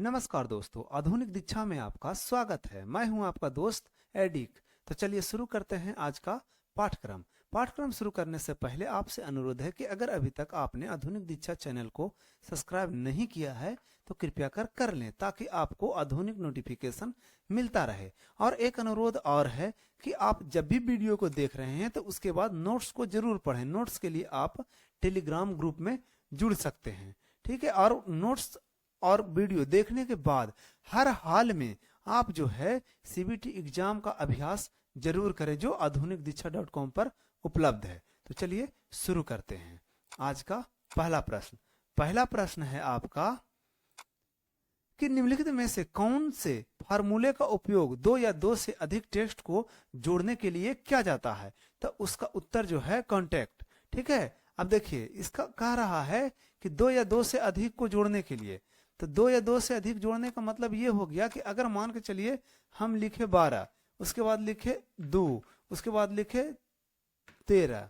नमस्कार दोस्तों, आधुनिक दीक्षा में आपका स्वागत है। मैं हूं आपका दोस्त एडिक। तो चलिए शुरू करते हैं आज का पाठ्यक्रम। पाठ्यक्रम शुरू करने से पहले आपसे अनुरोध है कि अगर अभी तक आपने आधुनिक दीक्षा चैनल को सब्सक्राइब नहीं किया है तो कृपया कर लें ताकि आपको आधुनिक नोटिफिकेशन मिलता रहे। और एक अनुरोध और है कि आप जब भी वीडियो को देख रहे हैं तो उसके बाद नोट्स को जरूर पढ़ें। नोट्स के लिए आप टेलीग्राम ग्रुप में जुड़ सकते हैं, ठीक है। और नोट्स और वीडियो देखने के बाद हर हाल में आप जो है सीबीटी एग्जाम का अभ्यास जरूर करें जो आधुनिक दीक्षा.com पर उपलब्ध है। तो चलिए शुरू करते हैं आज का पहला प्रश्न है आपका कि निम्नलिखित में से कौन से फार्मूले का उपयोग दो या दो से अधिक टेक्स्ट को जोड़ने के लिए किया जाता है। तो उसका उत्तर जो है कॉन्टेक्ट, ठीक है। अब देखिए इसका कह रहा है कि दो या दो से अधिक को जोड़ने के लिए, तो दो या दो से अधिक जोड़ने का मतलब ये हो गया कि अगर मान के चलिए हम लिखे 12, उसके बाद लिखे 2, उसके बाद लिखे 13,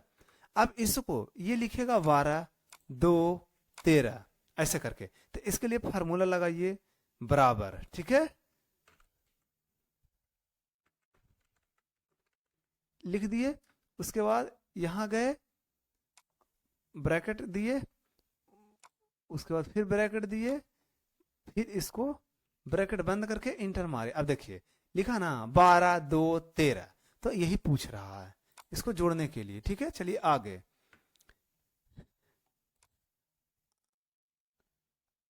अब इसको ये लिखेगा 12, 2, 13 ऐसे करके। तो इसके लिए फार्मूला लगाइए बराबर, ठीक है। लिख दिए, उसके बाद यहां गए ब्रैकेट दिए, उसके बाद फिर ब्रैकेट दिए, फिर इसको ब्रैकेट बंद करके इंटर मारे। अब देखिए लिखा ना 12, 2, 13, तो यही पूछ रहा है इसको जोड़ने के लिए, ठीक है। चलिए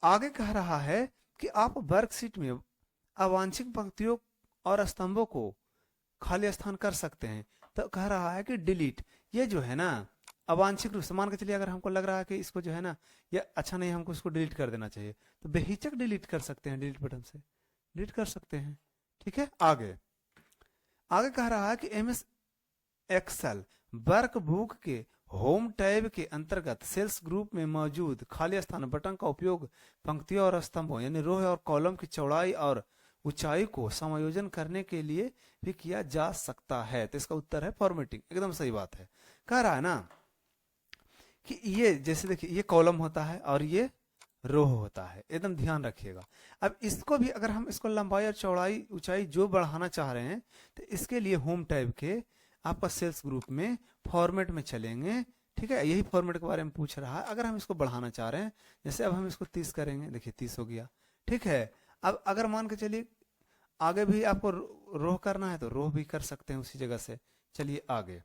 आगे कह रहा है कि आप वर्कशीट में अवांछित पंक्तियों और स्तंभों को खाली स्थान कर सकते हैं। तो कह रहा है कि डिलीट, ये जो है ना अवांछित रूप से, मान के चलिए अगर हमको लग रहा है कि इसको जो है ना ये अच्छा नहीं, हमको इसको डिलीट कर देना चाहिए, तो बेहिचक डिलीट कर सकते हैं, डिलीट बटन से डिलीट कर सकते हैं, ठीक है। आगे कह रहा है कि एमएस एक्सेल वर्कबुक के होम टैब के अंतर्गत सेल्स ग्रुप में मौजूद खाली स्थान बटन का उपयोग पंक्तियों और स्तंभों यानी रो और कॉलम की चौड़ाई और ऊंचाई को समायोजन करने के लिए भी किया जा सकता है। तो इसका उत्तर है फॉर्मेटिंग, एकदम सही बात है। कह रहा है ना कि ये जैसे देखिए ये कॉलम होता है और ये रो होता है, एकदम ध्यान रखिएगा। अब इसको भी अगर हम इसको लंबाई और चौड़ाई ऊंचाई जो बढ़ाना चाह रहे हैं तो इसके लिए होम टैब के आपका सेल्स ग्रुप में फॉर्मेट में चलेंगे, ठीक है। यही फॉर्मेट के बारे में पूछ रहा है। अगर हम इसको बढ़ाना चाह रहे हैं, जैसे अब हम इसको 30 करेंगे, देखिए 30 हो गया, ठीक है। अब अगर मान के चलिए आगे भी आपको रोह करना है तो रोह भी कर सकते हैं उसी जगह से। चलिए आगे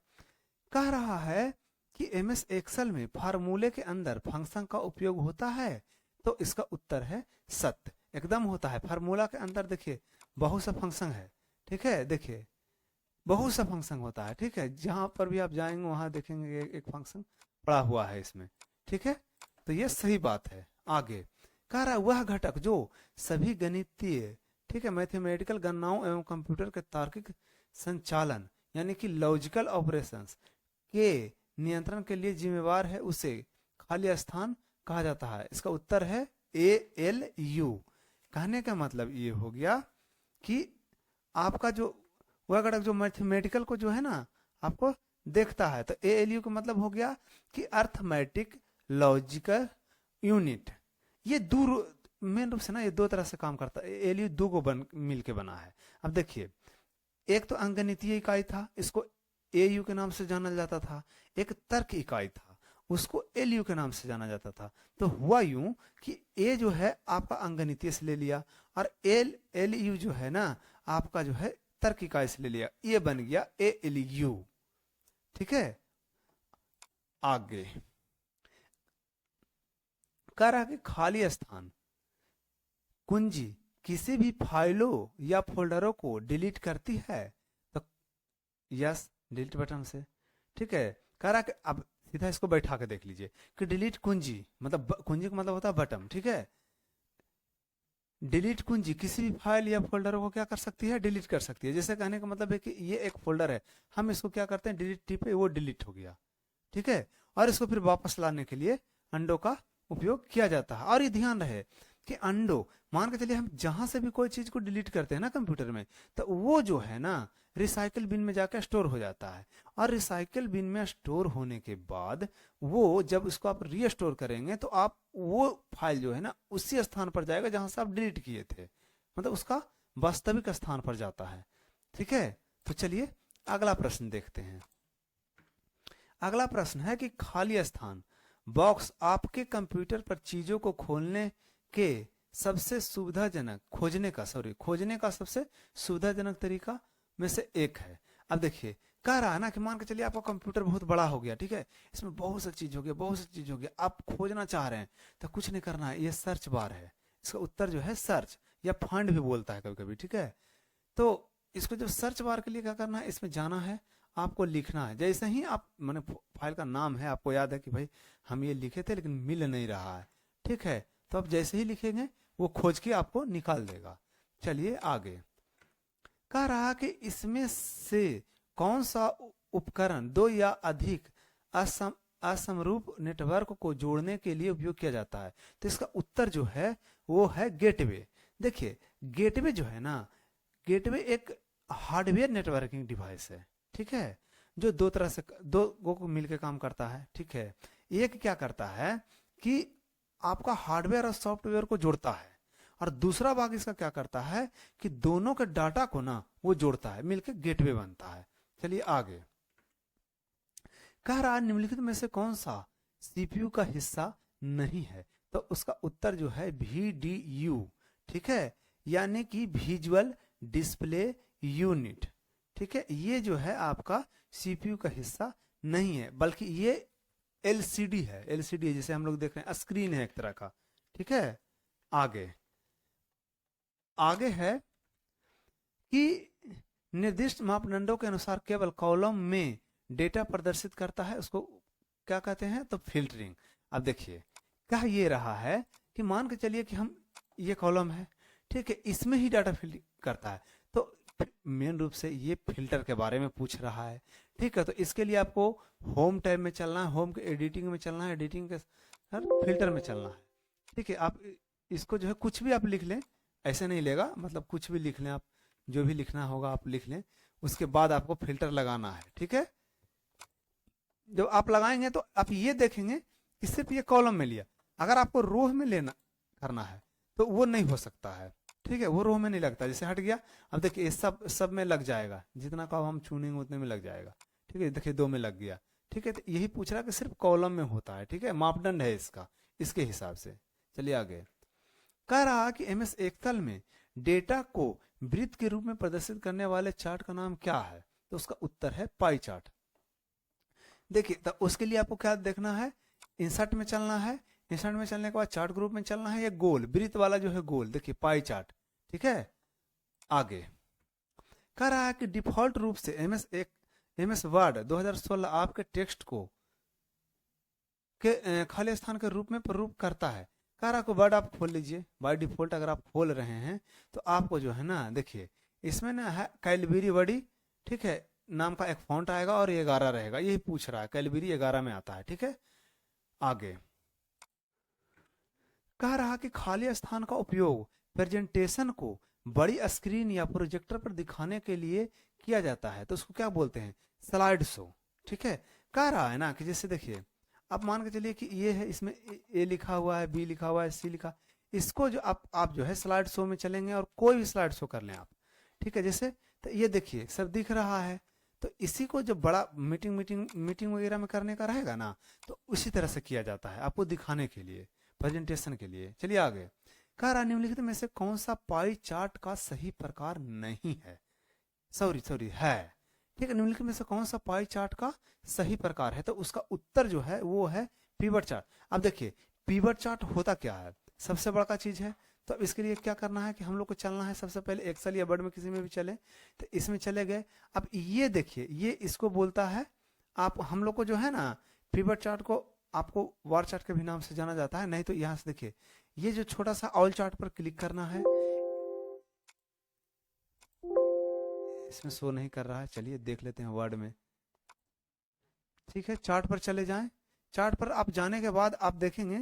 कह रहा है कि एमएस एक्सेल में फार्मूले के अंदर फंक्शन का उपयोग होता है। तो इसका उत्तर है सत्य, एकदम होता है। फार्मूला के अंदर देखिए बहुत सा फंक्शन है, ठीक है। देखिए बहुत सा फंक्शन होता है, ठीक है। जहां पर भी आप जाएंगे वहां देखेंगे एक फंक्शन पड़ा हुआ है इसमें, ठीक है। तो ये सही बात है। आगे कह रहा है वह घटक जो सभी गणितीय, ठीक है, मैथमेटिकल गणनाओं एवं कंप्यूटर के तार्किक संचालन यानी कि लॉजिकल ऑपरेशंस के नियंत्रण के लिए जिम्मेवार है उसे खाली स्थान कहा जाता है। इसका उत्तर है ALU। कहने का मतलब ये हो गया कि आपका जो वह घटक जो मैथमेटिकल को जो है ना आपको देखता है, तो ALU का मतलब हो गया कि अर्थमेटिक लॉजिकल यूनिट। ये मेन रूप से ना ये दो तरह से काम करता है। ALU दो को मिल के बना है। अब देखिए एक तो अंकगणितीय इकाई था, इसको AU के नाम से जाना जाता था। एक तर्क इकाई था, उसको LU के नाम से जाना जाता था। तो हुआ यूं कि A जो है आपका अंकगणितीय से ले लिया और LU जो है ना आपका जो है तर्क इकाई से ले लिया, ये बन गया ALU, ठीक है। आगे कह रहा कि खाली स्थान कुंजी किसी भी फाइलों या फोल्डरों को डिलीट करती है। तो यस, डिलीट बटन से, ठीक है। कह रहा कि अब सीधा इसको बैठा के देख लीजिए कि डिलीट कुंजी मतलब कुंजी का मतलब होता है बटन, ठीक है। डिलीट कुंजी किसी भी फाइल या फोल्डर को क्या कर सकती है, डिलीट कर सकती है। जैसे कहने का मतलब है कि ये एक फोल्डर है, हम इसको क्या करते हैं डिलीट टिपे, वो डिलीट हो गया, ठीक है। और इसको फिर वापस लाने के लिए अंडो का उपयोग किया जाता है। और ये ध्यान रहे कि अंडो, मान के चलिए हम जहां से भी कोई चीज को डिलीट करते हैं ना कंप्यूटर में, तो वो जो है ना रिसाइकल बिन में जाकर स्टोर हो जाता है। और रिसाइकल बिन में स्टोर होने के बाद वो जब उसको आप रीस्टोर करेंगे तो आप वो फाइल जो है ना उसी स्थान पर जाएगा जहां से आप डिलीट किए थे, मतलब उसका वास्तविक स्थान पर जाता है। ठीक है, तो चलिए अगला प्रश्न देखते हैं। अगला प्रश्न है कि खाली स्थान बॉक्स आपके कंप्यूटर पर चीजों को खोलने के सबसे सुविधाजनक खोजने का सबसे सुविधाजनक तरीका में से एक है। अब देखिए कह रहा है ना कि मान के चलिए आपका कंप्यूटर बहुत बड़ा हो गया, ठीक है, इसमें बहुत सी चीज हो गया, बहुत सी चीज हो गया, आप खोजना चाह रहे हैं, तो कुछ नहीं करना है, ये सर्च बार है, इसका उत्तर जो है सर्च या फाइंड भी बोलता है कभी कभी, ठीक है। तो इसको जो सर्च बार के लिए क्या करना है, इसमें जाना है, आपको लिखना है। जैसे ही आप मैंने फाइल का नाम है, आपको याद है कि भाई हम ये लिखे थे लेकिन मिल नहीं रहा है, ठीक है, तो आप जैसे ही लिखेंगे वो खोज के आपको निकाल देगा। चलिए आगे कह रहा कि इसमें से कौन सा उपकरण दो या अधिक असमरूप नेटवर्क को जोड़ने के लिए उपयोग किया जाता है। तो इसका उत्तर जो है वो है गेटवे। देखिए गेटवे जो है ना, गेटवे एक हार्डवेयर नेटवर्किंग डिवाइस है, ठीक है, जो दो तरह से दो को मिलकर काम करता है। ठीक है, एक क्या करता है कि आपका हार्डवेयर और सॉफ्टवेयर को जोड़ता है, और दूसरा भाग इसका क्या करता है कि दोनों के डाटा को ना वो जोड़ता है, मिलकर गेटवे बनता है। चलिए आगे कह रहा निम्नलिखित में से कौन सा सीपीयू का हिस्सा नहीं है। तो उसका उत्तर जो है VDU, ठीक है, यानी कि विजुअल डिस्प्ले यूनिट। ठीक है, ये जो है आपका सीपीयू का हिस्सा नहीं है, बल्कि ये LCD है, LCD है जिसे हम लोग देख रहे हैं, स्क्रीन है एक तरह का। ठीक है, आगे आगे है कि निर्दिष्ट मापदंडों के अनुसार केवल कॉलम में डेटा प्रदर्शित करता है, उसको क्या कहते हैं, तो फिल्टरिंग। अब देखिए कह ये रहा है कि मान के चलिए कि हम ये कॉलम है, ठीक है, इसमें ही डाटा फिल्टर करता है, तो मेन रूप से ये फिल्टर के बारे में पूछ रहा है। ठीक है, तो इसके लिए आपको होम टैब में चलना है, होम के एडिटिंग में चलना है, एडिटिंग के फिल्टर में चलना है। ठीक है, आप इसको जो है कुछ भी आप लिख लें, ऐसे नहीं लेगा, मतलब कुछ भी लिख लें आप, जो भी लिखना होगा आप लिख लें, उसके बाद आपको फिल्टर लगाना है। ठीक है, जब आप लगाएंगे तो आप ये देखेंगे कि सिर्फ ये कॉलम में लिया, अगर आपको रो में लेना करना है तो वो नहीं हो सकता है। ठीक है, वो रो में नहीं लगता, जैसे हट गया। अब देखिए सब में लग जाएगा, जितना का हम चुनेंगे उतने में लग जाएगा। ठीक है, देखिए 2 में लग गया। ठीक है, तो यही पूछ रहा है कि सिर्फ कॉलम में होता है। ठीक है, मापदंड है इसका, इसके हिसाब से। चलिए आगे कह रहा कि MS एक्सेल में डेटा को वृत्त के रूप में प्रदर्शित करने वाले चार्ट का नाम क्या है। तो उसका उत्तर है पाई चार्ट। देखिए तो उसके लिए आपको क्या देखना है, इंसर्ट में चलना है, इंसर्ट में चलने के बाद चार्ट ग्रुप में चलना है, ये गोल वृत्त वाला जो है गोल, देखिए पाई चार्ट। ठीक है, आगे कह रहा है कि डिफॉल्ट रूप से MS वर्ड 2016 आपके टेक्स्ट को के खाली स्थान के रूप में प्ररूप करता है। कह रहा को वर्ड आप खोल लीजिए, बाय डिफॉल्ट अगर आप खोल रहे हैं तो आपको जो है ना, देखिए इसमें ना है कैलबरी वर्डी, ठीक है, नाम का एक फॉन्ट आएगा और ये 11 रहेगा, यही पूछ रहा है, कैलबरी 11 में आता है। ठीक है, आगे कह रहा कि खाली स्थान का उपयोग प्रेजेंटेशन को बड़ी स्क्रीन या प्रोजेक्टर पर दिखाने के लिए किया जाता है, तो उसको क्या बोलते हैं, स्लाइड शो। ठीक है, कह रहा है ना कि जैसे देखिए आप मान के चलिए कि ये है, इसमें ए लिखा हुआ है, बी लिखा हुआ है, सी लिखा, इसको जो आप जो है स्लाइड शो में चलेंगे और कोई भी स्लाइड शो कर लें आप। ठीक है, जैसे तो ये देखिए सब दिख रहा है, तो इसी को जो बड़ा मीटिंग वगैरह में करने का रहेगा ना, तो उसी तरह से किया जाता है, आपको दिखाने के लिए, प्रेजेंटेशन के लिए। चलिए आगे कह रहा निम्नलिखित में से कौन सा पाई चार्ट का सही प्रकार नहीं है, सॉरी है। ठीक है, निम्नलिखित में से कौन सा पाई चार्ट का सही प्रकार है, तो उसका उत्तर जो है वो है पिवट चार्ट। अब देखिए पिवट चार्ट होता क्या है, सबसे बड़ा चीज है, तो अब इसके लिए क्या करना है कि हम लोग को चलना है, सबसे पहले एक्सेल या वर्ड में किसी में भी चले, तो इसमें चले गए। अब ये देखिए ये इसको बोलता है, आप हम लोग को जो है ना पिवट चार्ट को आपको वार चार्ट के भी नाम से जाना जाता है, नहीं तो यहाँ से देखिए ये जो छोटा सा ऑल चार्ट पर क्लिक करना है, इसमें शो नहीं कर रहा है, चलिए देख लेते हैं वर्ड में। ठीक है, चार्ट पर चले जाएं, चार्ट पर आप जाने के बाद आप देखेंगे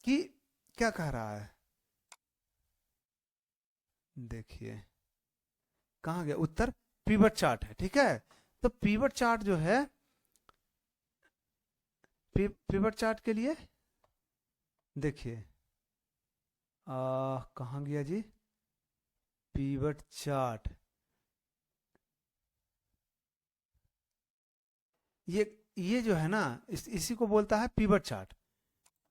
कि क्या कह रहा है, देखिए कहाँ गया उत्तर, पिवट चार्ट है। ठीक है, तो पिवट चार्ट जो है, पिवट चार्ट के लिए देखिए कहाँ गया जी पिवट चार्ट, ये जो है ना इसी को बोलता है पिवट चार्ट।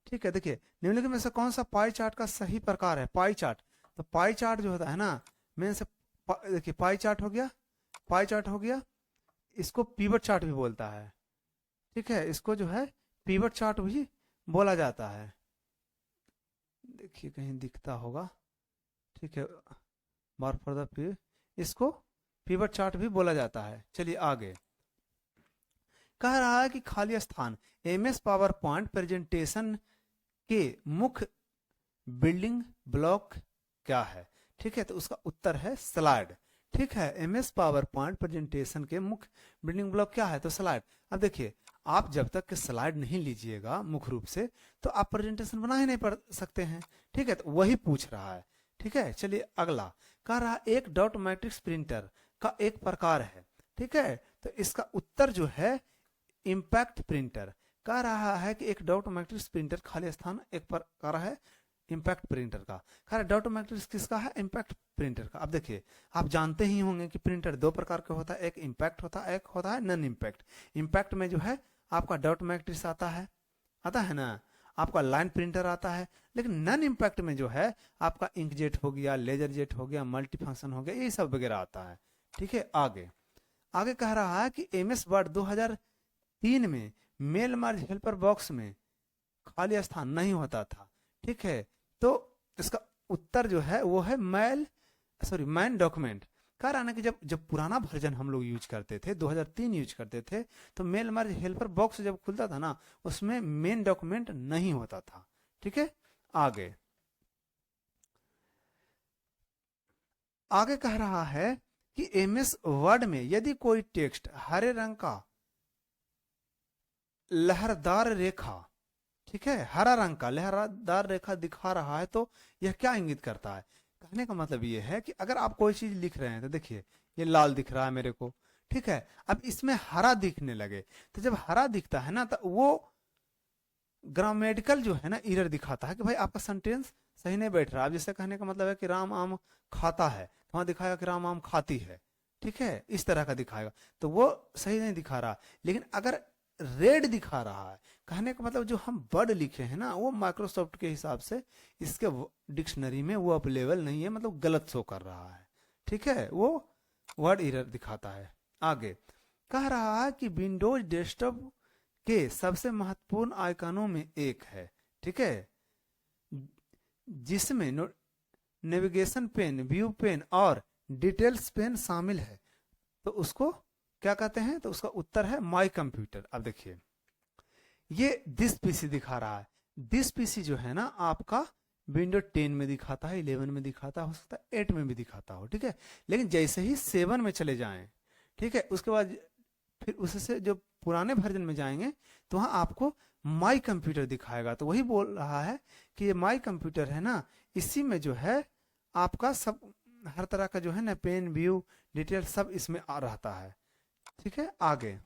ठीक है, देखिए निम्नलिखित में से कौन सा पाई चार्ट का सही प्रकार है, पाई चार्ट। तो पाई चार्ट जो होता है ना, मेन से देखिए पाई चार्ट हो गया, पाई चार्ट हो गया, इसको पिवट चार्ट भी बोलता है। ठीक है, इसको जो है पिवट चार्ट भी बोला जाता है। देखिए कहीं दिखता होगा। ठीक है, बार फॉर द इसको पिवट चार्ट भी बोला जाता है। चलिए आगे कह रहा है कि खाली स्थान एमएस पावर पॉइंट प्रेजेंटेशन के मुख्य बिल्डिंग ब्लॉक क्या है। ठीक है, तो उसका उत्तर है स्लाइड। ठीक है, एमएस पावर पॉइंट प्रेजेंटेशन के मुख्य बिल्डिंग ब्लॉक क्या है, तो स्लाइड। अब देखिए आप जब तक स्लाइड नहीं लीजिएगा मुख्य रूप से तो आप प्रेजेंटेशन बना ही नहीं पड़ सकते हैं। ठीक है, तो वही पूछ रहा है। ठीक है, चलिए अगला कह रहा एक डॉट मैट्रिक्स प्रिंटर का एक प्रकार है। ठीक है, तो इसका उत्तर जो है इम्पैक्ट प्रिंटर। कह रहा है कि एक डॉट मैट्रिक्स प्रिंटर खाली स्थान एक प्रकार है इम्पैक्ट प्रिंटर का। कह रहा डॉट मैट्रिक्स किसका है, इम्पैक्ट प्रिंटर का। अब देखिए आप जानते ही होंगे कि प्रिंटर दो प्रकार का होता है, एक इम्पैक्ट होता है, एक होता है नॉन इम्पैक्ट। इम्पैक्ट में जो है आपका डॉट मैट्रिक्स आता है ना, आपका लाइन प्रिंटर आता है। लेकिन नॉन इम्पैक्ट में जो है आपका इंकजेट हो गया, लेजर जेट हो गया, मल्टी फंक्शन हो गया, ये सब वगैरह आता है। ठीक है, आगे आगे कह रहा है कि एमएस वर्ड 2003 में मेल मर्ज हेल्पर बॉक्स में खाली स्थान नहीं होता था। ठीक है, तो इसका उत्तर जो है वो है मैन डॉक्यूमेंट। कह रहा ना कि जब पुराना वर्जन हम लोग यूज करते थे, 2003 यूज करते थे, तो मेल मर्ज हेल्पर बॉक्स जब खुलता था ना उसमें मेन डॉक्यूमेंट नहीं होता था। ठीक है, आगे आगे कह रहा है कि एमएस वर्ड में यदि कोई टेक्स्ट हरे रंग का लहरदार रेखा, ठीक है, हरा रंग का लहरदार रेखा दिखा रहा है तो यह क्या इंगित करता है। कहने का मतलब यह है कि अगर आप कोई चीज लिख रहे हैं तो देखिए ये लाल दिख रहा है मेरे को। ठीक है, अब इसमें हरा दिखने लगे, तो जब हरा दिखता है ना तो वो ग्रामेटिकल जो है ना एरर दिखाता है कि भाई आपका सेंटेंस सही नहीं बैठ रहा। अब जैसे कहने का मतलब है कि राम आम खाता है, तो वहां दिखाएगा कि राम आम खाती है। ठीक है, इस तरह का दिखाएगा, तो वो सही नहीं दिखा रहा। लेकिन अगर रेड दिखा रहा है, कहने का मतलब जो हम वर्ड लिखे हैं ना वो माइक्रोसॉफ्ट के हिसाब से इसके डिक्शनरी में वो अवेलेबल नहीं है, मतलब गलत शो कर रहा है। ठीक है, वो वर्ड एरर दिखाता है। आगे कह रहा है कि विंडोज डेस्कटॉप के सबसे महत्वपूर्ण आइकनों में एक है। ठीक है, जिसमें नेविगेशन पेन, व्यू पेन और डिटेल्स पेन शामिल है, तो उसको क्या कहते हैं, तो उसका उत्तर है माई कंप्यूटर। अब देखिए ये दिस पीसी दिखा रहा है, दिस पीसी जो है ना आपका विंडो 10 में दिखाता है, 11 में दिखाता हो सकता है 8 में भी दिखाता हो। ठीक है, लेकिन जैसे ही 7 में चले जाएं, ठीक है, उसके बाद फिर उससे जो पुराने वर्जन में जाएंगे तो वहां आपको माई कंप्यूटर दिखाएगा। तो वही बोल रहा है कि ये माई कंप्यूटर है ना, इसी में जो है आपका सब हर तरह का जो है ना पेन, व्यू, डिटेल सब इसमें आ रहता है। ठीक है, आगे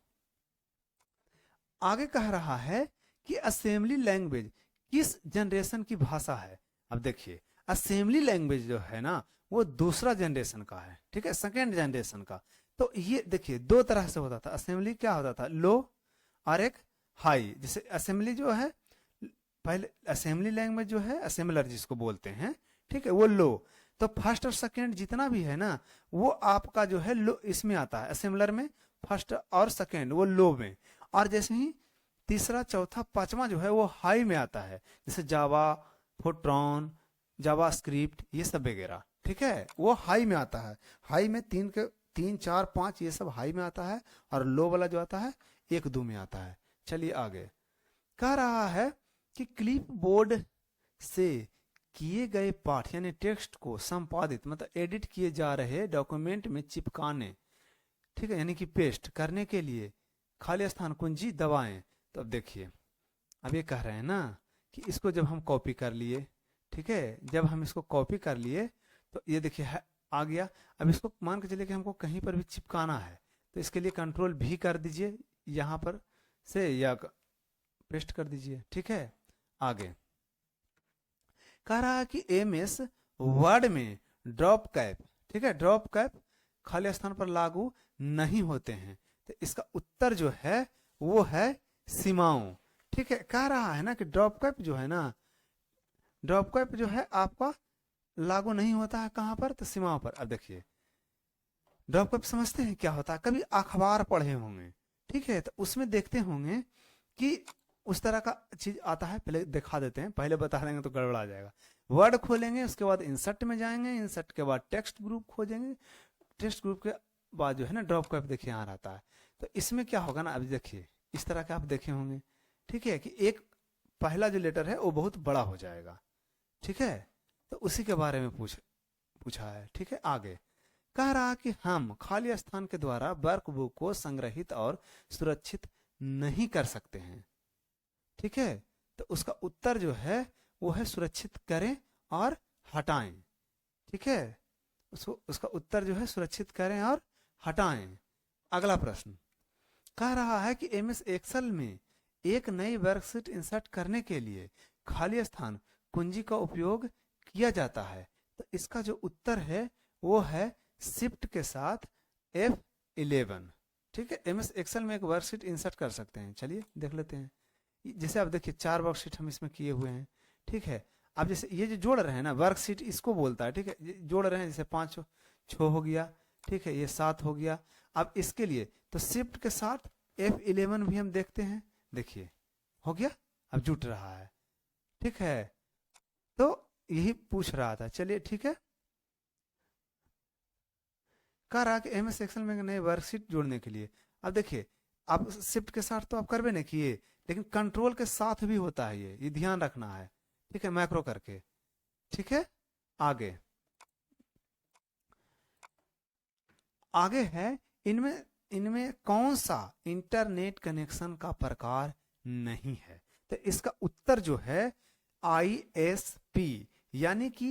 आगे कह रहा है कि असेंबली लैंग्वेज किस जनरेशन की भाषा है। अब देखिए असेंबली लैंग्वेज जो है ना वो दूसरा जनरेशन का है। ठीक है, सेकेंड जनरेशन का। तो ये देखिए दो तरह से होता था असेंबली, क्या होता था, लो और एक हाई। जैसे असेंबली जो है पहले असेंबली लैंग्वेज जो है असेंबलर जिसको बोलते हैं, ठीक है, वो लो। तो फर्स्ट और सेकेंड जितना भी है ना वो आपका जो है लो इसमें आता है असेंबलर में, फर्स्ट और सेकेंड वो लो में। और जैसे ही तीसरा, चौथा, पांचवा जो है वो हाई में आता है, जैसे जावा, फोर्ट्रॉन, जावा स्क्रिप्ट, ये सब वगैरह। ठीक है, वो हाई में आता है। हाई में 3, 4, 5 ये सब हाई में आता है, और लो वाला जो आता है 1, 2 में आता है। चलिए आगे कह रहा है कि क्लिप बोर्ड से किए गए पाठ यानी टेक्स्ट को संपादित मतलब एडिट किए जा रहे डॉक्यूमेंट में चिपकाने, ठीक है, यानी कि पेस्ट करने के लिए खाली स्थान कुंजी दबाएं। तो अब देखिए अब ये कह रहे हैं ना कि इसको जब हम कॉपी कर लिए, ठीक है, जब हम इसको कॉपी कर लिए तो ये देखिए आ गया। अब इसको मान के चलिए कि हमको कहीं पर भी चिपकाना है, तो इसके लिए कंट्रोल भी कर दीजिए यहाँ पर से, या पेस्ट कर दीजिए। ठीक है, आगे कह रहा है कि एमएस वर्ड में ड्रॉप कैप, ठीक है, ड्रॉप कैप खाली स्थान पर लागू नहीं होते हैं। तो इसका उत्तर जो है वो है सीमाओं। ठीक है, कह रहा है ना कि ड्रॉप कैप जो है ना, ड्रॉप कैप जो है आपका लागू नहीं होता है कहां पर, तो सीमाओं पर। अब देखिए ड्रॉप कैप समझते हैं क्या होता है, कभी अखबार पढ़े होंगे, ठीक है, तो उसमें देखते होंगे कि उस तरह का चीज आता है। पहले दिखा देते हैं, पहले बता देंगे तो गड़बड़ा जाएगा। वर्ड खोलेंगे, उसके बाद इंसर्ट में जाएंगे, इंसर्ट के बाद टेक्स्ट ग्रुप खोजेंगे, टेक्स्ट ग्रुप के बाद जो है ना ड्रॉप कैप देखिए यहाँ रहता है। तो इसमें क्या होगा ना, अभी देखिए इस तरह के आप देखे होंगे, ठीक है, कि एक पहला जो लेटर है वो बहुत बड़ा हो जाएगा। ठीक है, तो उसी के बारे में पूछा है। ठीक है, आगे कह रहा कि हम खाली स्थान के द्वारा वर्कबुक को संग्रहित और सुरक्षित नहीं कर सकते हैं। ठीक है, तो उसका उत्तर जो है वो है सुरक्षित करें और हटाएं। ठीक है, उसका उत्तर जो है सुरक्षित करें और हटाएं। अगला प्रश्न कह रहा है कि एमएस एक्सेल में एक नई वर्कशीट इंसर्ट करने के लिए खाली स्थान कुंजी का उपयोग किया जाता है। तो इसका जो उत्तर है वो है शिफ्ट के साथ F11। ठीक है, एमएस एक्सेल में एक वर्कशीट इंसर्ट कर सकते हैं। चलिए देख लेते हैं। जैसे आप देखिए 4 वर्कशीट हम इसमें किए हुए हैं। ठीक है, अब जैसे ये जो जोड़ रहे हैं ना वर्कशीट, इसको बोलता है। ठीक है, जोड़ रहे हैं, जैसे 5 6 हो गया, ठीक है, ये 7 हो गया। अब इसके लिए तो शिफ्ट के साथ F11 भी हम देखते हैं। देखिए हो गया, अब जुट रहा है। ठीक है, तो यही पूछ रहा था। चलिए ठीक है, कह रहा कि एमएस एक्सेल में नए वर्कशीट जोड़ने के लिए, अब देखिए आप शिफ्ट के साथ तो आप करबे नहीं किए, लेकिन कंट्रोल के साथ भी होता है, ये ध्यान रखना है। ठीक है, मैक्रो करके। ठीक है, आगे आगे है इनमें इनमें कौन सा इंटरनेट कनेक्शन का प्रकार नहीं है। तो इसका उत्तर जो है ISP, यानी कि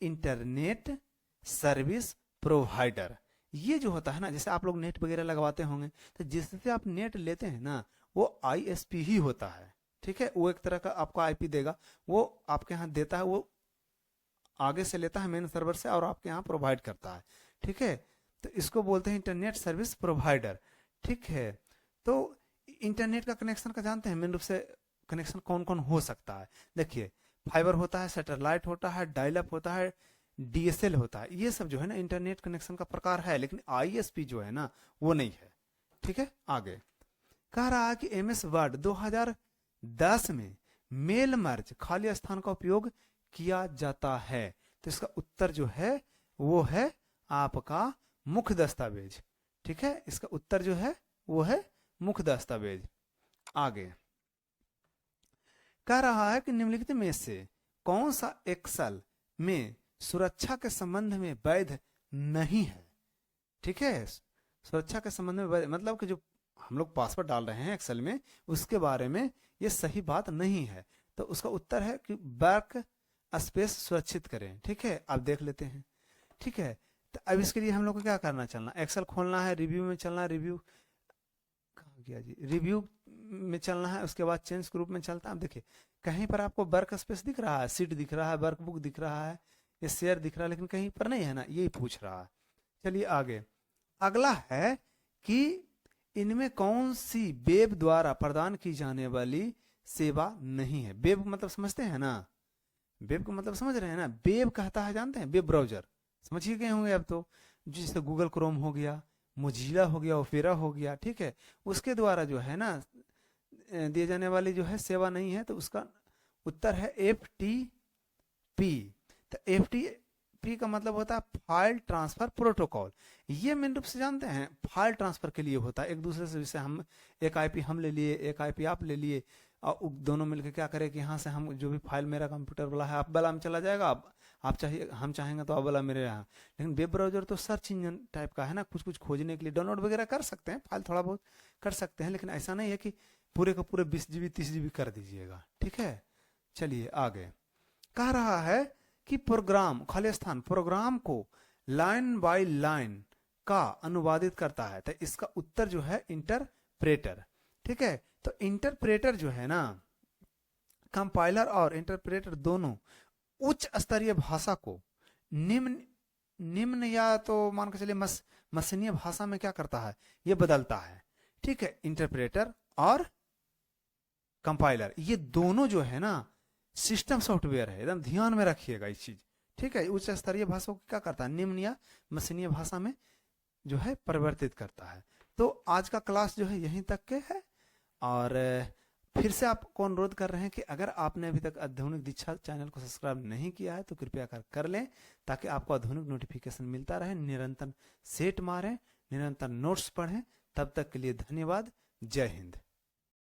इंटरनेट सर्विस प्रोवाइडर। ये जो होता है ना, जैसे आप लोग नेट वगैरह लगवाते होंगे, तो जिससे आप नेट लेते हैं ना वो ISP ही होता है। ठीक है, वो एक तरह का आपको IP देगा, वो आपके यहाँ देता है, वो आगे से लेता है मेन सर्वर से और आपके यहाँ प्रोवाइड करता है। ठीक है, तो इसको बोलते हैं इंटरनेट सर्विस प्रोवाइडर। ठीक है, तो इंटरनेट का कनेक्शन का जानते हैं मेन रूप से कनेक्शन कौन कौन हो सकता है। देखिए फाइबर होता है, सैटेलाइट होता है, डायलअप होता है, DSL होता है। ये सब जो है ना इंटरनेट कनेक्शन का प्रकार है, लेकिन ISP जो है ना वो नहीं है। ठीक है, आगे कह रहा है कि MS वर्ड 2010 में मेल मर्ज खाली स्थान का उपयोग किया जाता है। तो इसका उत्तर जो है वो है आपका मुख्य दस्तावेज। ठीक है, इसका उत्तर जो है वो है मुख्य दस्तावेज। आगे कह रहा है कि निम्नलिखित में से कौन सा एक्सेल में सुरक्षा के संबंध में वैध नहीं है। ठीक है, सुरक्षा के संबंध में वैध मतलब कि जो हम लोग पासवर्ड डाल रहे हैं एक्सेल में, उसके बारे में ये सही बात नहीं है। तो उसका उत्तर है कि वर्क स्पेस सुरक्षित करें। ठीक है, आप देख लेते हैं। ठीक है, तो अब इसके लिए हम लोग को क्या करना, चलना एक्सेल खोलना है, रिव्यू में चलना है, रिव्यू कहाँ गया जी, रिव्यू में चलना है, उसके बाद चेंज ग्रुप में चलता है। अब देखिए कहीं पर आपको वर्क स्पेस दिख रहा है, सीट दिख रहा है, वर्कबुक दिख रहा है, ये शेयर दिख रहा है, लेकिन कहीं पर नहीं है ना, यही पूछ रहा है। चलिए आगे अगला है कि इनमें कौन सी वेब द्वारा प्रदान की जाने वाली सेवा नहीं है। वेब मतलब समझते हैं ना, वेब का मतलब समझ रहे हैं ना, वेब कहता है जानते हैं, वेब ब्राउजर समझ ही गए होंगे अब तो, जैसे गूगल क्रोम हो गया, मोजिला हो गया, ओपेरा हो गया। ठीक है, उसके द्वारा जो है ना दिए जाने वाली जो है सेवा नहीं है। तो उसका उत्तर है FTP। तो FTP का मतलब होता है फाइल ट्रांसफर प्रोटोकॉल। ये मेन रूप से जानते हैं फाइल ट्रांसफर के लिए होता है, एक दूसरे से, जैसे हम एक IP हम ले लिए, एक IP आप ले लिए, और दोनों मिलकर क्या करें कि यहाँ से हम जो भी फाइल, मेरा कंप्यूटर वाला है आप वाला में चला जाएगा, आप चाहिए, हम चाहेंगे तो आप वाला मेरे यहाँ। लेकिन वेब ब्राउजर तो सर्च इंजन टाइप का है ना, कुछ कुछ खोजने के लिए डाउनलोड वगैरह कर सकते हैं, फाइल थोड़ा बहुत कर सकते हैं, लेकिन ऐसा नहीं है कि पूरे का पूरे 20 GB 30 GB कर दीजिएगा। ठीक है, चलिए आगे कह रहा है कि प्रोग्राम खाली स्थान प्रोग्राम को लाइन बाय लाइन का अनुवादित करता है, तो इसका उत्तर जो है इंटरप्रेटर। ठीक है, तो इंटरप्रेटर जो है ना, कंपाइलर और इंटरप्रेटर दोनों उच्च स्तरीय भाषा को निम्न निम्न या तो मान के चलिए मशीनीय भाषा में क्या करता है, ये बदलता है। ठीक है, इंटरप्रेटर और कंपाइलर ये दोनों जो है ना सिस्टम सॉफ्टवेयर है, एकदम ध्यान में रखिएगा इस चीज। ठीक है, उच्च स्तरीय भाषा को क्या करता है, निम्न या मशीनीय भाषा में जो है परिवर्तित करता है। तो आज का क्लास जो है यहीं तक के है, और फिर से आपको अनुरोध कर रहे हैं कि अगर आपने अभी तक आधुनिक दीक्षा चैनल को सब्सक्राइब नहीं किया है तो कृपया कर लें, ताकि आपको आधुनिक नोटिफिकेशन मिलता रहे। निरंतर सेट मारें, निरंतर नोट्स पढ़ें। तब तक के लिए धन्यवाद। जय हिंद।